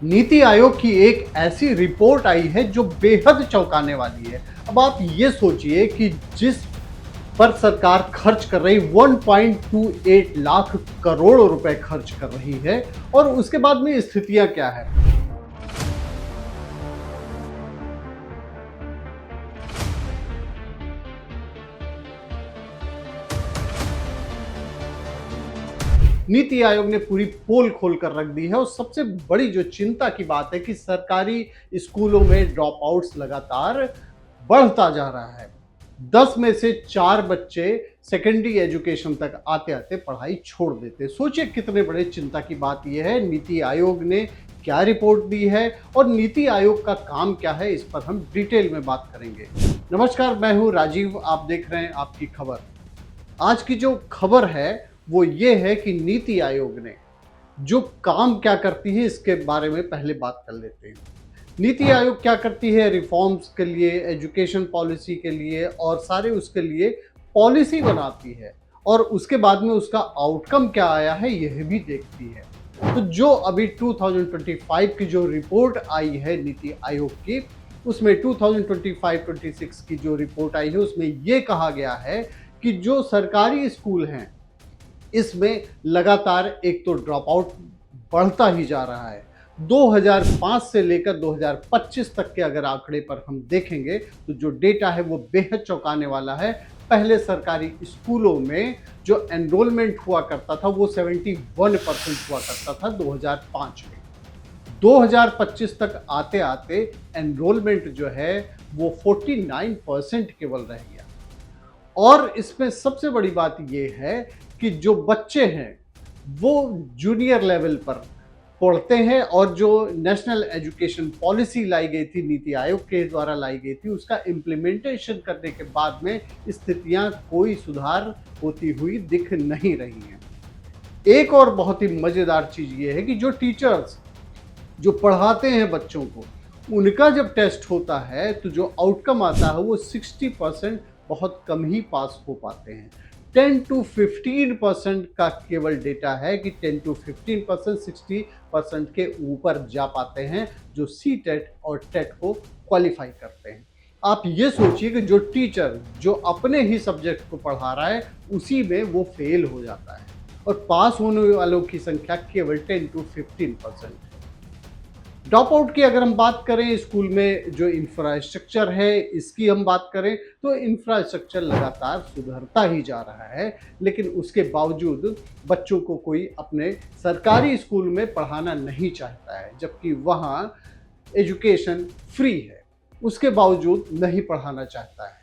नीति आयोग की एक ऐसी रिपोर्ट आई है जो बेहद चौंकाने वाली है। अब आप ये सोचिए कि जिस पर सरकार खर्च कर रही 1.28 लाख करोड़ रुपए खर्च कर रही है और उसके बाद में स्थितियां क्या है। नीति आयोग ने पूरी पोल खोल कर रख दी है और सबसे बड़ी जो चिंता की बात है कि सरकारी स्कूलों में ड्रॉप आउट्स लगातार बढ़ता जा रहा है। 10 में से 4 बच्चे सेकेंडरी एजुकेशन तक आते आते पढ़ाई छोड़ देते। सोचिए कितने बड़े चिंता की बात यह है। नीति आयोग ने क्या रिपोर्ट दी है और नीति आयोग का काम क्या है, इस पर हम डिटेल में बात करेंगे। नमस्कार, मैं हूं राजीव, आप देख रहे हैं आपकी खबर। आज की जो खबर है वो ये है कि नीति आयोग ने जो काम क्या करती है इसके बारे में पहले बात कर लेते हैं। नीति आयोग क्या करती है? रिफॉर्म्स के लिए, एजुकेशन पॉलिसी के लिए और सारे उसके लिए पॉलिसी बनाती है और उसके बाद में उसका आउटकम क्या आया है यह भी देखती है। तो जो अभी 2025 की जो रिपोर्ट आई है नीति आयोग की, उसमें 2025-26 की जो रिपोर्ट आई है उसमें यह कहा गया है कि जो सरकारी स्कूल हैं इसमें लगातार एक तो ड्रॉप आउट बढ़ता ही जा रहा है। 2005 से लेकर 2025 तक के अगर आंकड़े पर हम देखेंगे तो जो डेटा है वो बेहद चौंकाने वाला है। पहले सरकारी स्कूलों में जो एनरोलमेंट हुआ करता था वो 71% हुआ करता था 2005 में। 2025 तक आते आते एनरोलमेंट जो है वो 49% केवल रह गया। और इसमें सबसे बड़ी बात यह है कि जो बच्चे हैं वो जूनियर लेवल पर पढ़ते हैं और जो नेशनल एजुकेशन पॉलिसी लाई गई थी, नीति आयोग के द्वारा लाई गई थी, उसका इम्प्लीमेंटेशन करने के बाद में स्थितियां कोई सुधार होती हुई दिख नहीं रही हैं। एक और बहुत ही मज़ेदार चीज़ ये है कि जो टीचर्स जो पढ़ाते हैं बच्चों को, उनका जब टेस्ट होता है तो जो आउटकम आता है वो 60% बहुत कम ही पास हो पाते हैं। 10 to 15% का केवल डेटा है कि 10 to 15% 60% के ऊपर जा पाते हैं जो सी टेट और टेट को क्वालिफाई करते हैं। आप ये सोचिए कि जो टीचर जो अपने ही सब्जेक्ट को पढ़ा रहा है उसी में वो फेल हो जाता है और पास होने वालों की संख्या केवल 10 to 15%। ड्रॉप आउट की अगर हम बात करें, स्कूल में जो इंफ्रास्ट्रक्चर है इसकी हम बात करें तो इंफ्रास्ट्रक्चर लगातार सुधरता ही जा रहा है, लेकिन उसके बावजूद बच्चों को कोई अपने सरकारी स्कूल में पढ़ाना नहीं चाहता है, जबकि वहाँ एजुकेशन फ्री है, उसके बावजूद नहीं पढ़ाना चाहता है।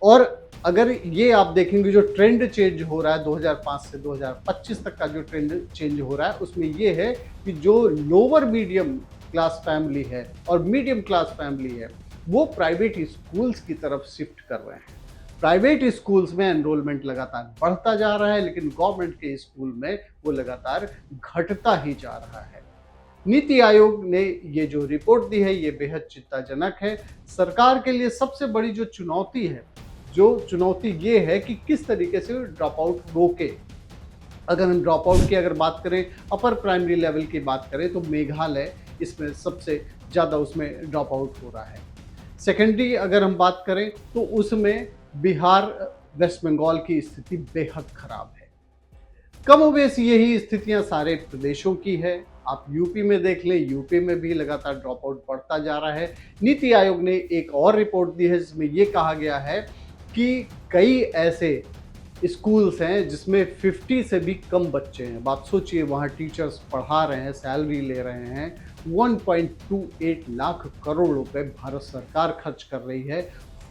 और अगर ये आप देखेंगे जो ट्रेंड चेंज हो रहा है 2005 से 2025 तक का जो ट्रेंड चेंज हो रहा है उसमें ये है कि जो लोअर मीडियम क्लास फैमिली है और मीडियम क्लास फैमिली है वो प्राइवेट स्कूल्स की तरफ शिफ्ट कर रहे हैं। प्राइवेट स्कूल्स में एनरोलमेंट लगातार बढ़ता जा रहा है, लेकिन गवर्नमेंट के स्कूल में वो लगातार घटता ही जा रहा है। नीति आयोग ने ये जो रिपोर्ट दी है ये बेहद चिंताजनक है। सरकार के लिए सबसे बड़ी जो चुनौती है, जो चुनौती ये है कि किस तरीके से ड्रॉप आउट रोके। अगर हम ड्रॉप आउट की अगर बात करें, अपर प्राइमरी लेवल की बात करें तो मेघालय इसमें सबसे ज़्यादा उसमें ड्रॉप आउट हो रहा है। सेकेंडरी अगर हम बात करें तो उसमें बिहार, वेस्ट बंगाल की स्थिति बेहद खराब है। कमोबेश यही स्थितियां सारे प्रदेशों की है। आप यूपी में देख लें, यूपी में भी लगातार ड्रॉप आउट बढ़ता जा रहा है। नीति आयोग ने एक और रिपोर्ट दी है जिसमें यह कहा गया है कि कई ऐसे स्कूल्स हैं जिसमें 50 से भी कम बच्चे हैं। बात सोचिए, वहाँ टीचर्स पढ़ा रहे हैं, सैलरी ले रहे हैं, 1.28 लाख करोड़ रुपए भारत सरकार खर्च कर रही है।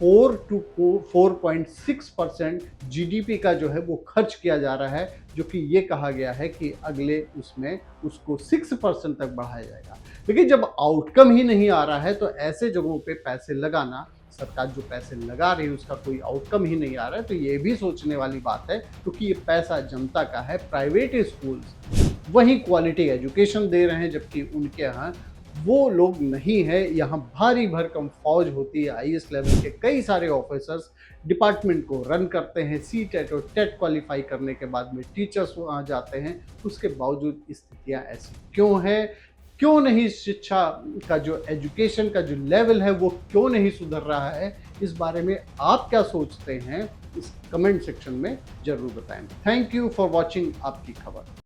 4 to 4.6% जीडीपी का जो है वो खर्च किया जा रहा है, जो कि ये कहा गया है कि अगले उसमें उसको 6% तक बढ़ाया जाएगा। लेकिन जब आउटकम ही नहीं आ रहा है तो ऐसे जगहों पे पैसे लगाना, सरकार जो पैसे लगा रही है उसका कोई आउटकम ही नहीं आ रहा है, तो ये भी सोचने वाली बात है, क्योंकि ये पैसा जनता का है। प्राइवेट स्कूल्स वही क्वालिटी एजुकेशन दे रहे हैं जबकि उनके यहाँ वो लोग नहीं है। यहाँ भारी भरकम फौज होती है, आईएएस लेवल के कई सारे ऑफिसर्स डिपार्टमेंट को रन करते हैं। सी टेट और टेट क्वालिफाई करने के बाद में टीचर्स वहाँ जाते हैं, उसके बावजूद स्थितियाँ ऐसी क्यों है? क्यों नहीं शिक्षा का जो एजुकेशन का जो लेवल है वो क्यों नहीं सुधर रहा है, इस बारे में आप क्या सोचते हैं, इस कमेंट सेक्शन में ज़रूर बताएँ। थैंक यू फॉर वॉचिंग आपकी खबर।